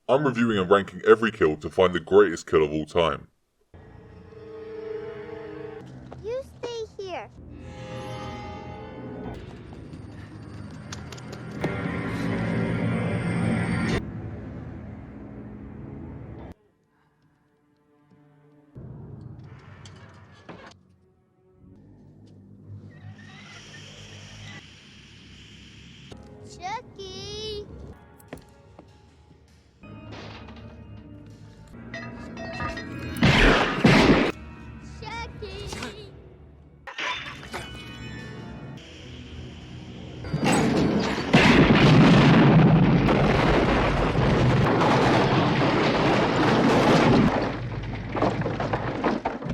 I'm reviewing and ranking every kill to find the greatest kill of all time. You stay here. Chucky! Chucky!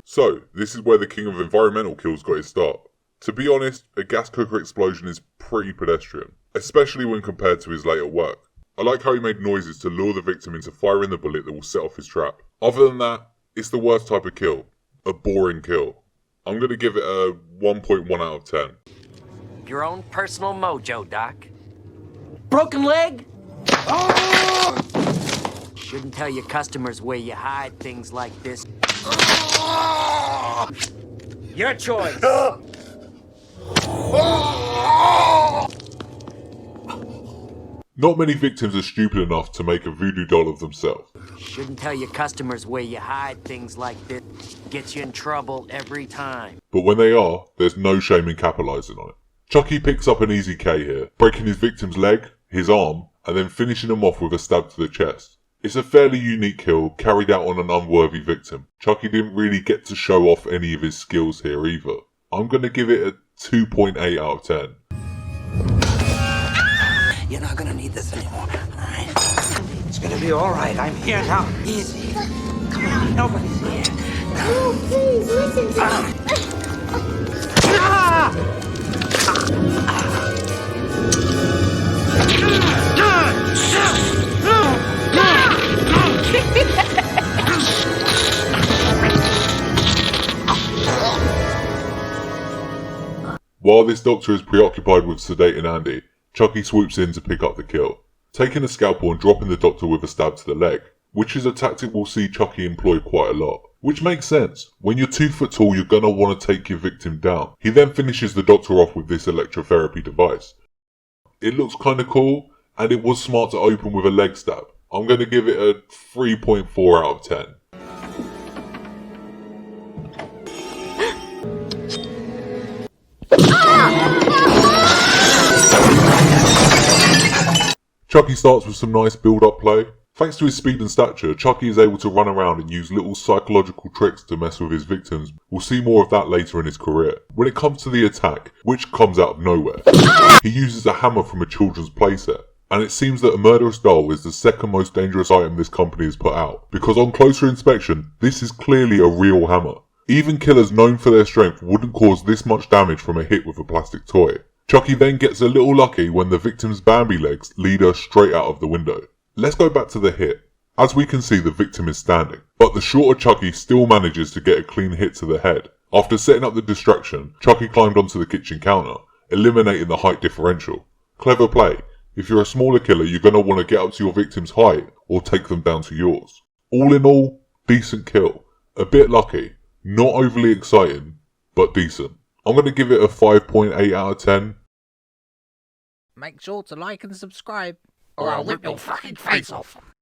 So, this is where the king of environmental kills got his start. To be honest, a gas cooker explosion is pretty pedestrian, especially when compared to his later work. I like how he made noises to lure the victim into firing the bullet that will set off his trap. Other than that, it's the worst type of kill. A boring kill. I'm going to give it a 1.1 out of 10. Your own personal mojo, Doc. Broken leg? Shouldn't tell your customers where you hide things like this. Your choice. Not many victims are stupid enough to make a voodoo doll of themselves. Shouldn't tell your customers where you hide things like this. Gets you in trouble every time. But when they are, there's no shame in capitalising on it. Chucky picks up an easy K here, breaking his victim's leg, his arm, and then finishing him off with a stab to the chest. It's a fairly unique kill carried out on an unworthy victim. Chucky didn't really get to show off any of his skills here either. I'm going to give it a 2.8 out of 10. You're not gonna need this anymore, alright? It's gonna be alright. I'm here now. Easy. Come on, nobody's here. No, please, listen to While this doctor is preoccupied with sedating Andy, Chucky swoops in to pick up the kill, taking a scalpel and dropping the doctor with a stab to the leg, which is a tactic we'll see Chucky employ quite a lot. Which makes sense. When you're 2 foot tall, you're gonna want to take your victim down. He then finishes the doctor off with this electrotherapy device. It looks kinda cool, and it was smart to open with a leg stab. I'm gonna give it a 3.4 out of 10. Chucky starts with some nice build-up play. Thanks to his speed and stature, Chucky is able to run around and use little psychological tricks to mess with his victims. We'll see more of that later in his career. When it comes to the attack, which comes out of nowhere, he uses a hammer from a children's playset. And it seems that a murderous doll is the second most dangerous item this company has put out, because on closer inspection, this is clearly a real hammer. Even killers known for their strength wouldn't cause this much damage from a hit with a plastic toy. Chucky then gets a little lucky when the victim's Bambi legs lead her straight out of the window. Let's go back to the hit. As we can see, the victim is standing, but the shorter Chucky still manages to get a clean hit to the head. After setting up the distraction, Chucky climbed onto the kitchen counter, eliminating the height differential. Clever play. If you're a smaller killer, you're going to want to get up to your victim's height or take them down to yours. All in all, decent kill. A bit lucky. Not overly exciting, but decent. I'm going to give it a 5.8 out of 10. Make sure to like and subscribe, or I'll rip your fucking face off.